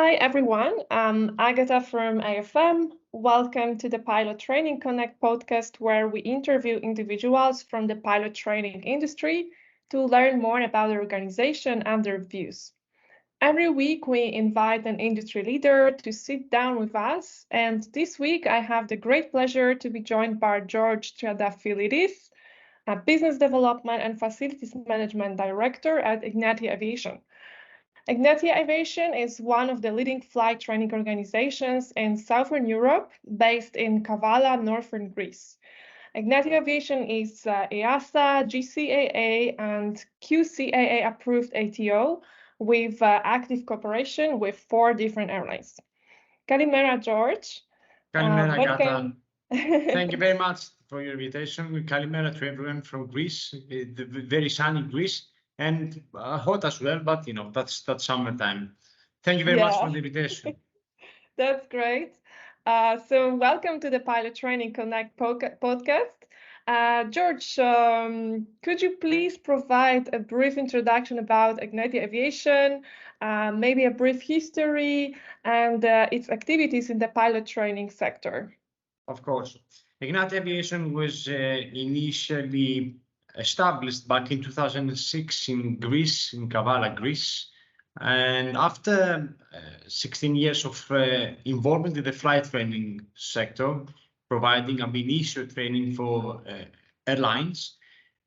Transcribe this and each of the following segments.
Hi everyone, I'm Agata from AFM. Welcome to the Pilot Training Connect podcast, where we interview individuals from the pilot training industry to learn more about their organization and their views. Every week we invite an industry leader to sit down with us, and this week I have the great pleasure to be joined by George Triantafyllidis, a Business Development and Facilities Management Director at Egnatia Aviation. Egnatia Aviation is one of the leading flight training organizations in Southern Europe, based in Kavala, northern Greece. Egnatia Aviation is EASA, GCAA, and QCAA approved ATO with active cooperation with 4 different airlines. Kalimera, George. Kalimera, Agata. Welcome. Thank you very much for your invitation. Kalimera to everyone from Greece, the very sunny Greece, and hot as well, but you know, that's summertime. Thank you very much for the invitation. That's great. So welcome to the Pilot Training Connect podcast. George, could you please provide a brief introduction about Egnatia Aviation, maybe a brief history and its activities in the pilot training sector? Of course. Egnatia Aviation was initially established back in 2006 in Greece, in Kavala, Greece. And after 16 years of involvement in the flight training sector, providing ab initio training for airlines,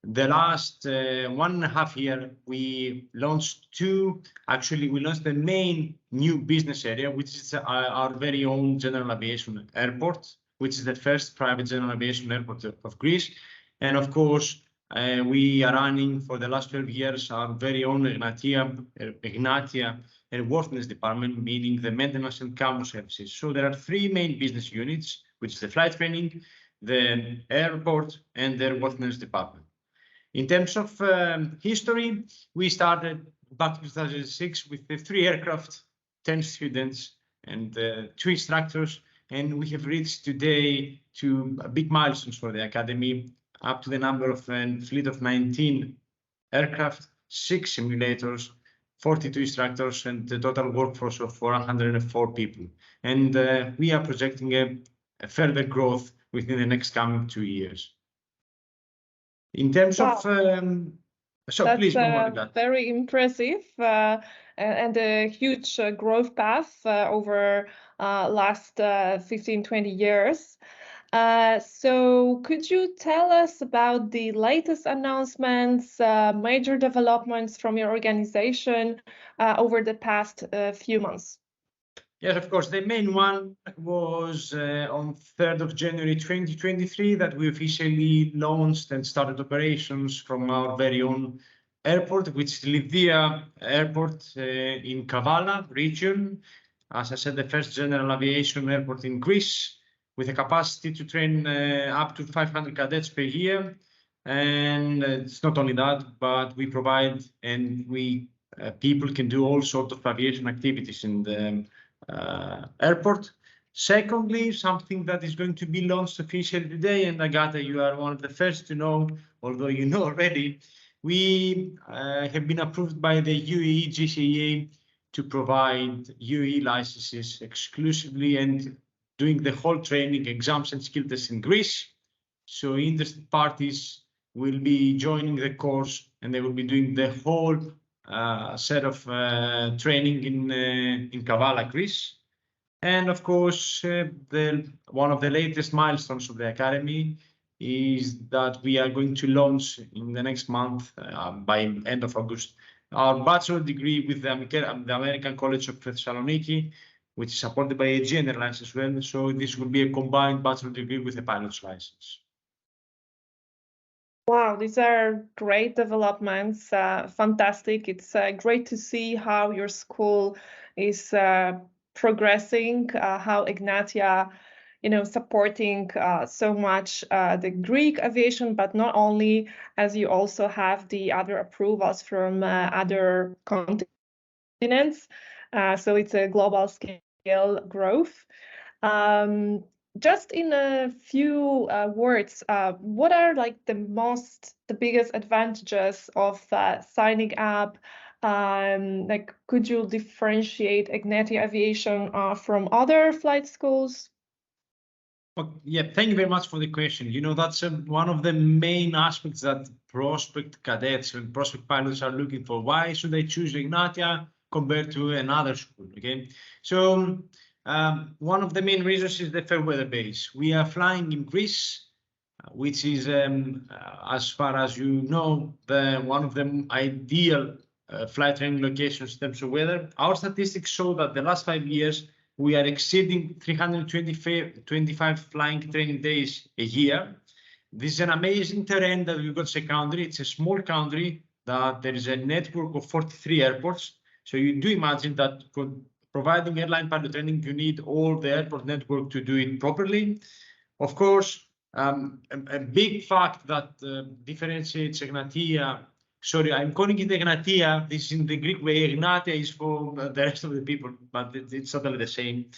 the last 1.5 years, we launched we launched the main new business area, which is our very own general aviation airport, which is the first private general aviation airport of Greece. And of course, we are running for the last 12 years our very own Egnatia Airworthiness Department, meaning the maintenance and cargo services. So there are 3 main business units, which is the flight training, the airport, and the airworthiness department. In terms of history, we started back in 2006 with the 3 aircraft, 10 students, and 2 instructors. And we have reached today to big milestones for the Academy, up to the number of fleet of 19 aircraft, 6 simulators, 42 instructors, and the total workforce of 404 people. And we are projecting a further growth within the next coming 2 years. In terms of that's please move on to that. Very impressive and a huge growth path over last 15-20 years. So could you tell us about the latest announcements, major developments from your organization over the past few months? Yes, of course. The main one was on 3rd of January 2023 that we officially launched and started operations from our very own airport, which is Lydia Airport in Kavala region. As I said, the first general aviation airport in Greece, with a capacity to train up to 500 cadets per year. And it's not only that, but we provide and people can do all sorts of aviation activities in the airport. Secondly, something that is going to be launched officially today, and Agata, you are one of the first to know, although you know already, we have been approved by the UAE GCAA to provide UAE licenses exclusively and doing the whole training, exams and skill tests in Greece. So interested parties will be joining the course and they will be doing the whole set of training in Kavala, Greece. And of course, one of the latest milestones of the Academy is that we are going to launch in the next month, by end of August, our bachelor degree with the American College of Thessaloniki, which is supported by Aegean Airlines as well. So this will be a combined bachelor degree with a pilot's license. Wow, these are great developments, fantastic. It's great to see how your school is progressing, how Egnatia, supporting so much the Greek aviation, but not only, as you also have the other approvals from other continents. So it's a global scale growth. Just in a few words, what are like the biggest advantages of signing up Like, could you differentiate Egnatia Aviation from other flight schools? Well, yeah, thank you very much for the question. You know, that's one of the main aspects that prospect cadets and prospect pilots are looking for. Why should they choose Egnatia compared to another school? Okay, so one of the main reasons is the fair weather base. We are flying in Greece, which is, as far as you know, one of the ideal flight training locations in terms of weather. Our statistics show that the last 5 years, we are exceeding 325 flying training days a year. This is an amazing terrain that we've got as a country. It's a small country that there is a network of 43 airports. So you do imagine that for providing airline pilot training, you need all the airport network to do it properly. Of course, a big fact that differentiates Egnatia, sorry, I'm calling it Egnatia, this is in the Greek way, Egnatia is for the rest of the people, but it's totally the same.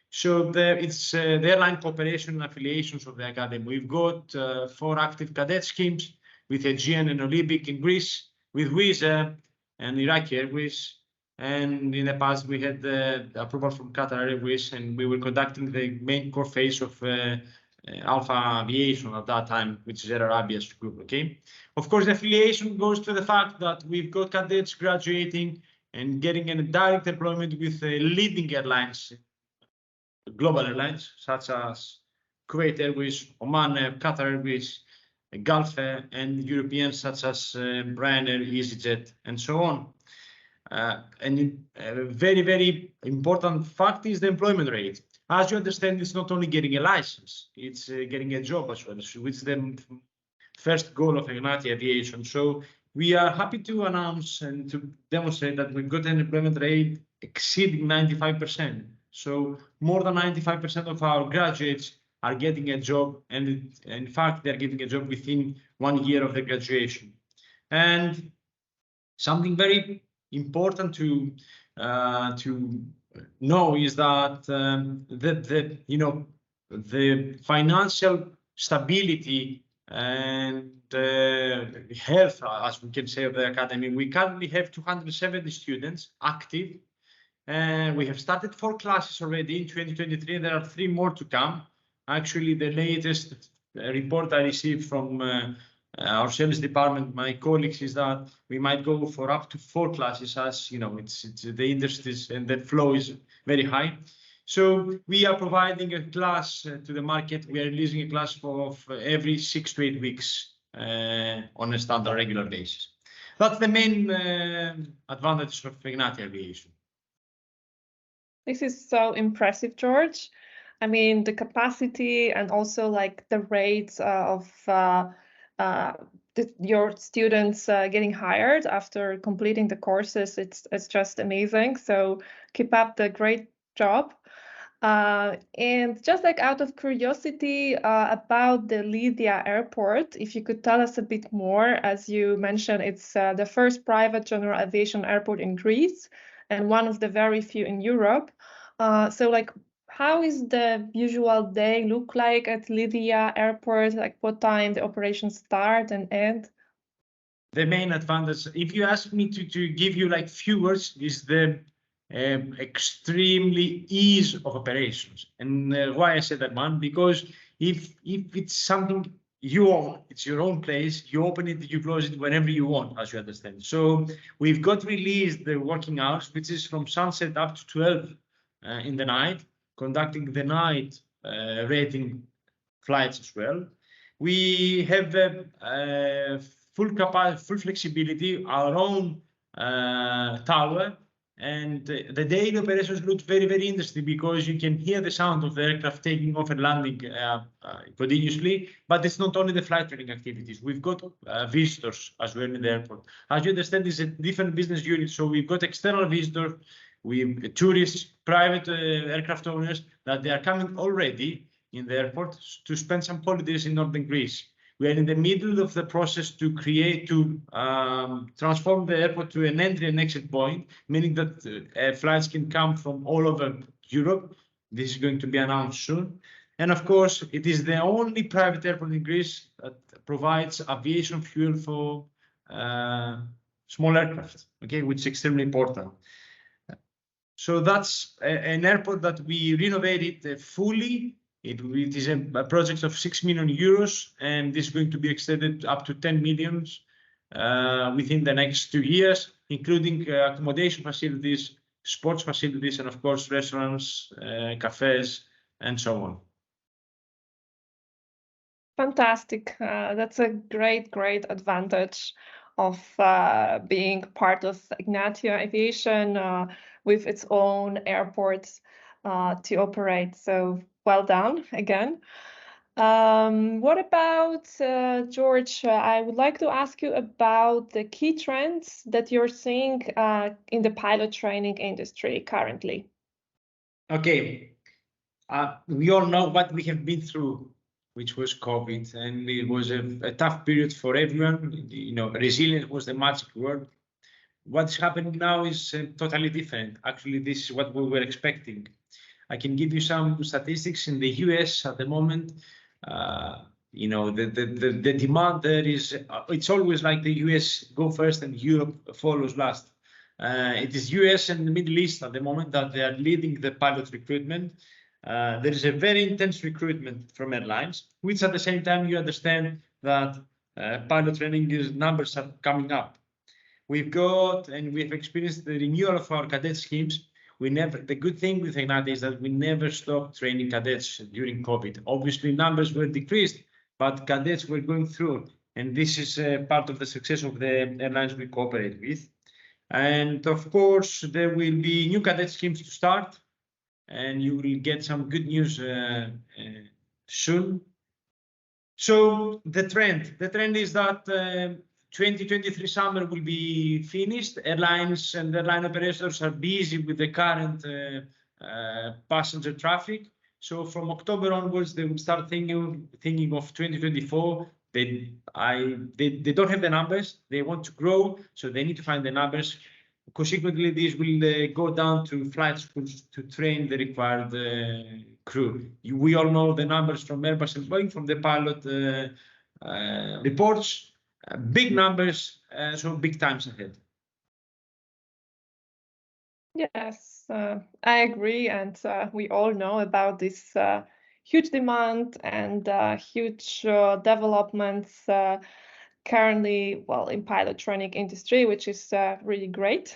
So it's the airline cooperation and affiliations of the Academy. We've got 4 active cadet schemes with Aegean and Olympic in Greece, with Wizz Air and Iraqi Airways. And in the past, we had the approval from Qatar Airways, and we were conducting the main core phase of Alpha Aviation at that time, which is Air Arabia's group, okay? Of course, the affiliation goes to the fact that we've got cadets graduating and getting a direct employment with leading airlines, global airlines, such as Kuwait Airways, Oman Air, Qatar Airways, Gulf Air, and Europeans such as Ryanair, EasyJet, and so on. And a very, very important fact is the employment rate. As you understand, it's not only getting a license, it's getting a job as well, which is the first goal of Egnatia Aviation. So we are happy to announce and to demonstrate that we've got an employment rate exceeding 95%. So more than 95% of our graduates are getting a job, and in fact, they're getting a job within 1 year of their graduation. And something very important to know is that the financial stability and health, as we can say, of the Academy. We currently have 270 students active, and we have started 4 classes already in 2023. There are 3 more to come. Actually, the latest report I received from our sales department, my colleagues, is that we might go for up to 4 classes, as you know, it's the interest is and the flow is very high. So we are providing a class to the market. We are releasing a class of every 6 to 8 weeks on a standard regular basis. That's the main advantage of Egnatia Aviation. This is so impressive, George. I mean, the capacity and also like the rates of your students getting hired after completing the courses, it's just amazing. So keep up the great job. And just like out of curiosity about the Lydia Airport, if you could tell us a bit more, as you mentioned, it's the first private general aviation airport in Greece and one of the very few in Europe. So like, how is the usual day look like at Lydia Airport? Like what time the operations start and end? The main advantage, if you ask me to give you like few words, is the extremely ease of operations. And why I said that one, because if it's something you own, it's your own place, you open it, you close it whenever you want, as you understand. So we've got released the working hours, which is from sunset up to 12 in the night, conducting the night rating flights as well. We have full capacity, full flexibility, our own tower, and the daily operations look very, very interesting because you can hear the sound of the aircraft taking off and landing continuously. But it's not only the flight training activities. We've got visitors as well in the airport. As you understand, it's a different business unit. So we've got external visitors, we've tourists, private aircraft owners that they are coming already in the airport to spend some holidays in northern Greece. We are in the middle of the process to transform the airport to an entry and exit point, meaning that flights can come from all over Europe. This is going to be announced soon. And of course, it is the only private airport in Greece that provides aviation fuel small aircraft, okay, which is extremely important. So that's an airport that we renovated fully. It is a project of 6 million euros, and this is going to be extended up to 10 million within the next 2 years, including accommodation facilities, sports facilities, and of course restaurants, cafes, and so on. Fantastic. That's a great advantage of being part of Egnatia Aviation with its own airports to operate. So well done again. What about George? I would like to ask you about the key trends that you're seeing in the pilot training industry currently. Okay, we all know what we have been through, which was COVID, and it was a tough period for everyone. You know, resilience was the magic word. What's happening now is totally different. Actually, this is what we were expecting. I can give you some statistics in the US at the moment. You know, the demand there is, it's always like the US go first and Europe follows last. It is US and the Middle East at the moment that they are leading the pilot recruitment. There is a very intense recruitment from airlines, which at the same time you understand that pilot training numbers are coming up. We've got and we've experienced the renewal of our cadet schemes. The good thing with Egnatia is that we never stopped training cadets during COVID. Obviously, numbers were decreased, but cadets were going through, and this is part of the success of the airlines we cooperate with. And of course, there will be new cadet schemes to start, and you will get some good news soon. So the trend is that 2023 summer will be finished. Airlines and airline operators are busy with the current passenger traffic. So from October onwards, they will start thinking of 2024. They don't have the numbers. They want to grow, so they need to find the numbers. Consequently, this will go down to flight schools to train the required crew. We all know the numbers from Airbus and Boeing, from the pilot reports. Big numbers, so big times ahead. Yes, I agree, and we all know about this huge demand and huge developments currently, well, in pilot training industry, which is really great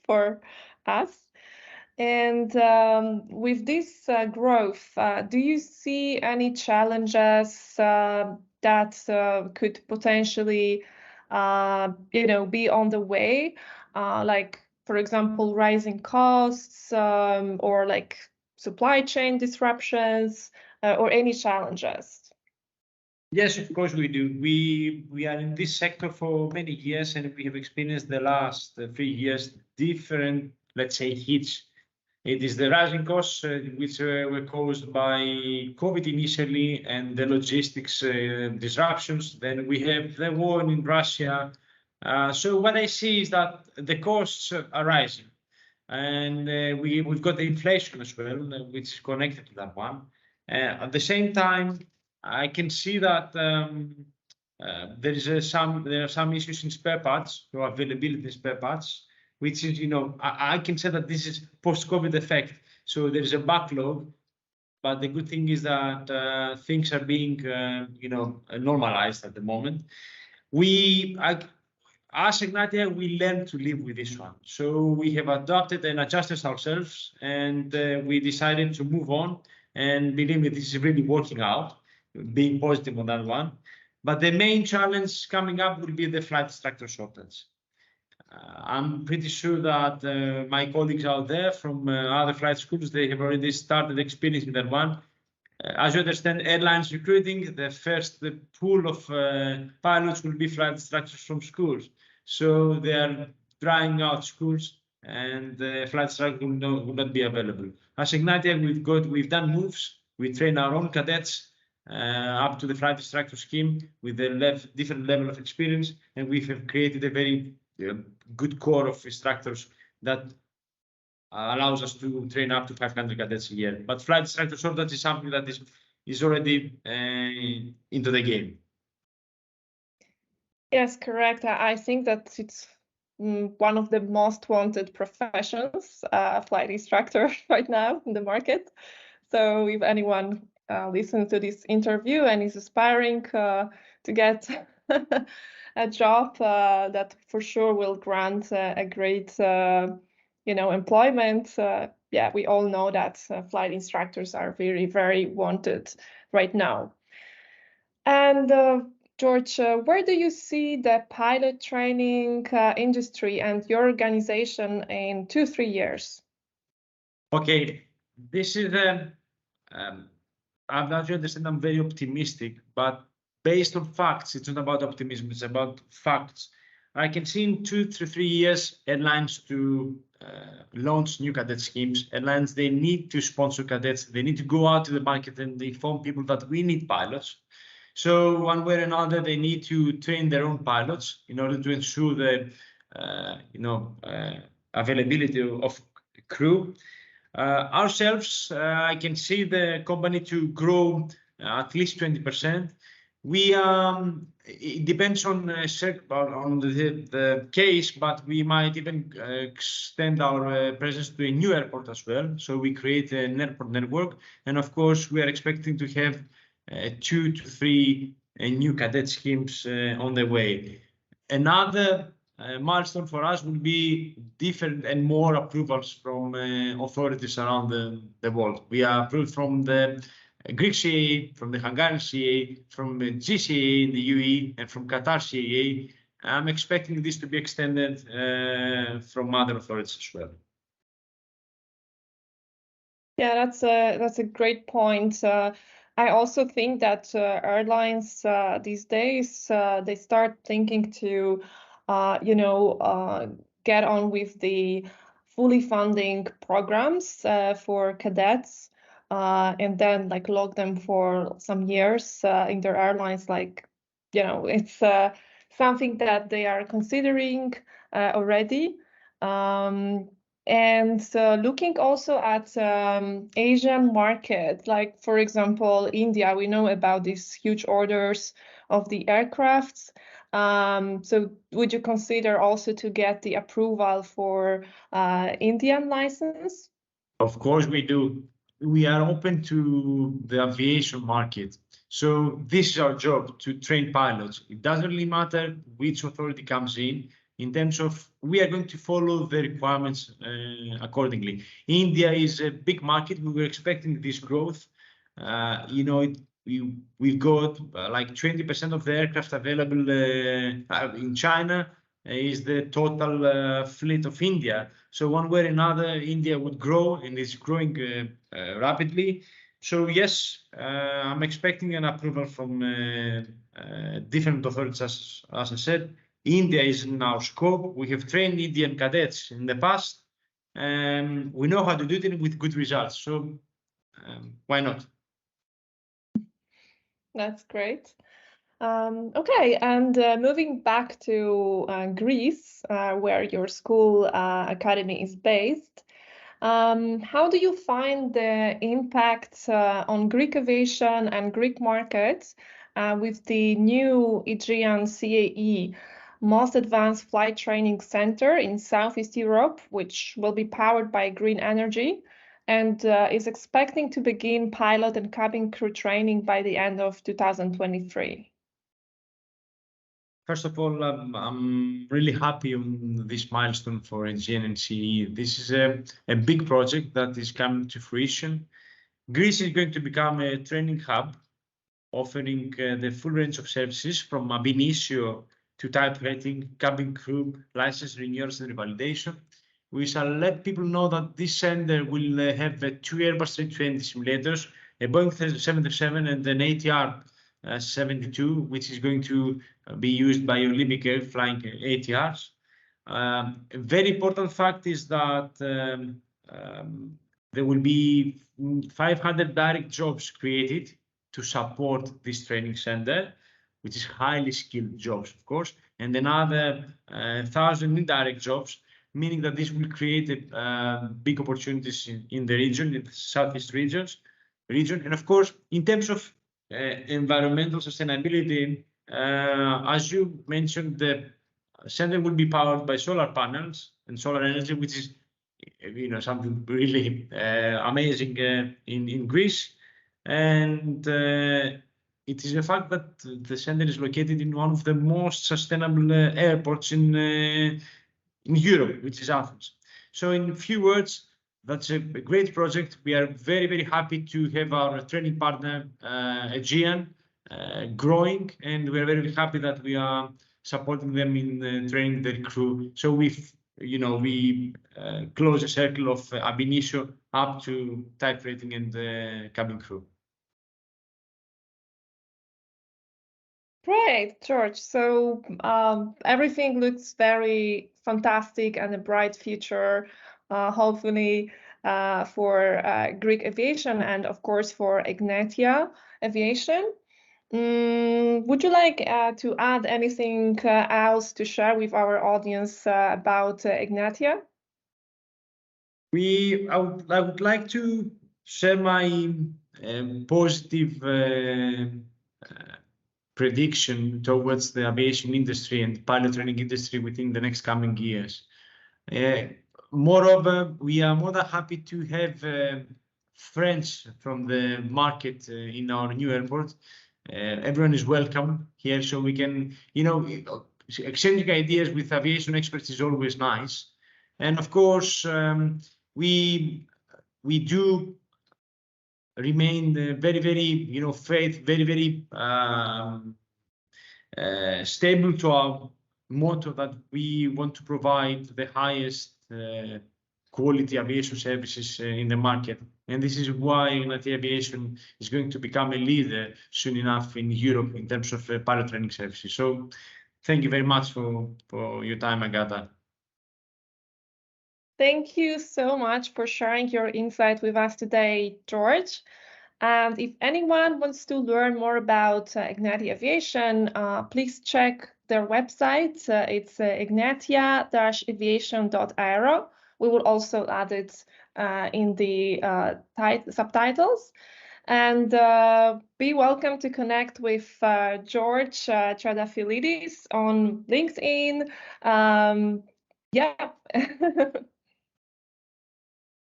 for us. And with this growth, do you see any challenges that could potentially, be on the way, like, for example, rising costs or like supply chain disruptions or any challenges? Yes, of course we do. We are in this sector for many years, and we have experienced the last 3 years different, let's say, hits. It is the rising costs which were caused by COVID initially and the logistics disruptions. Then we have the war in Russia. So what I see is that the costs are rising, and we've got the inflation as well, which is connected to that one. At the same time, I can see that there are some issues in spare parts, or availability in spare parts, which is, I can say that this is post-COVID effect. So there is a backlog, but the good thing is that things are being, normalized at the moment. As Egnatia, we learn to live with this one. So we have adapted and adjusted ourselves, and we decided to move on. And believe me, this is really working out, being positive on that one. But the main challenge coming up will be the flight instructor shortage. I'm pretty sure that my colleagues out there from other flight schools, they have already started experiencing that one. As you understand, airlines recruiting, the pool of pilots will be flight instructors from schools. So they are drying out schools, and the flight instructor will not be available. As Egnatia, we've done moves. We train our own cadets up to the flight instructor scheme with a different level of experience, and we have created a very good core of instructors that allows us to train up to 500 cadets a year. But flight instructor shortage is something that is already into the game. Yes, correct. I think that it's one of the most wanted professions, flight instructor right now in the market. So if anyone listens to this interview and is aspiring to get a job that for sure will grant a great, employment. Yeah, we all know that flight instructors are very, very wanted right now. And George, where do you see the pilot training industry and your organization in 2-3 years? Okay, this is I'm not sure understand. I'm very optimistic, but based on facts, it's not about optimism. It's about facts. I can see in 2 to 3 years airlines to launch new cadet schemes. Airlines, they need to sponsor cadets. They need to go out to the market and inform people that we need pilots. So one way or another, they need to train their own pilots in order to ensure the availability of crew. Ourselves, I can see the company to grow at least 20%. It depends on the case, but we might even extend our presence to a new airport as well. So we create an airport network, and of course, we are expecting to have 2 to 3 new cadet schemes on the way. Another milestone for us will be different and more approvals from authorities around the world. We are approved from the Greek CAA, from the Hungarian CAA, from the GCAA in the UAE, and from Qatar CAA. I'm expecting this to be extended from other authorities as well. Yeah, that's a great point. I also think that airlines these days they start thinking to, get on with the fully funding programs for cadets, and then like lock them for some years in their airlines. Like, it's something that they are considering already. And looking also at Asian market, like for example, India, we know about these huge orders of the aircrafts. So would you consider also to get the approval for Indian license? Of course we do. We are open to the aviation market. So this is our job, to train pilots. It doesn't really matter which authority comes in terms of we are going to follow the requirements accordingly. India is a big market. We were expecting this growth. We've got like 20% of the aircraft available in China is the total fleet of India. So one way or another, India would grow, and is growing rapidly. So yes, I'm expecting an approval from different authorities, as I said. India is in our scope. We have trained Indian cadets in the past, and we know how to do it with good results. So why not? That's great. Okay, and moving back to Greece, where your school academy is based, how do you find the impact on Greek aviation and Greek markets with the new Aegean CAE, most advanced flight training center in Southeast Europe, which will be powered by green energy and is expecting to begin pilot and cabin crew training by the end of 2023? First of all, I'm really happy on this milestone for Aegean and CE. This is a big project that is coming to fruition. Greece is going to become a training hub, offering the full range of services from ab initio to type rating, cabin crew, license renewals and revalidation. We shall let people know that this center will have 2 Airbus 320 simulators, a Boeing 737 and an ATR 72, which is going to be used by Olympic Air flying ATRs. A very important fact is that there will be 500 direct jobs created to support this training center, which is highly skilled jobs, of course, and another 1,000 indirect jobs, meaning that this will create big opportunities in the region, in the Southeast region. And of course, in terms of environmental sustainability, as you mentioned, the center will be powered by solar panels and solar energy, which is, something really amazing in Greece. And it is a fact that the center is located in one of the most sustainable airports in Europe, which is Athens. So in a few words, that's a great project. We are very, very happy to have our training partner, Aegean, growing, and we're very happy that we are supporting them in training their crew. So we close a circle of ab initio up to type rating and cabin crew. Great, George. So everything looks very fantastic and a bright future, hopefully for Greek aviation and of course for Egnatia Aviation. Would you like to add anything else to share with our audience about Egnatia? I would like to share my positive prediction towards the aviation industry and pilot training industry within the next coming years. Moreover, we are more than happy to have friends from the market in our new airport. Everyone is welcome here, so we can, exchanging ideas with aviation experts is always nice. And of course, we do remain very, very, very stable to our motto that we want to provide the highest quality aviation services in the market. And this is why Egnatia Aviation is going to become a leader soon enough in Europe in terms of pilot training services. So thank you very much for your time, Agata. Thank you so much for sharing your insight with us today, George. And if anyone wants to learn more about Egnatia Aviation, please check their website. It's egnatia-aviation.aero. We will also add it in the subtitles. And be welcome to connect with George Triantafyllidis on LinkedIn. Yeah.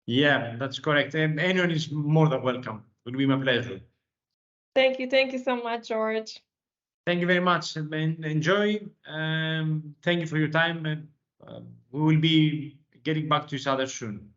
Yeah, that's correct. And anyone is more than welcome. It will be my pleasure. Thank you. Thank you so much, George. Thank you very much. And enjoy. Thank you for your time. And we will be getting back to each other soon.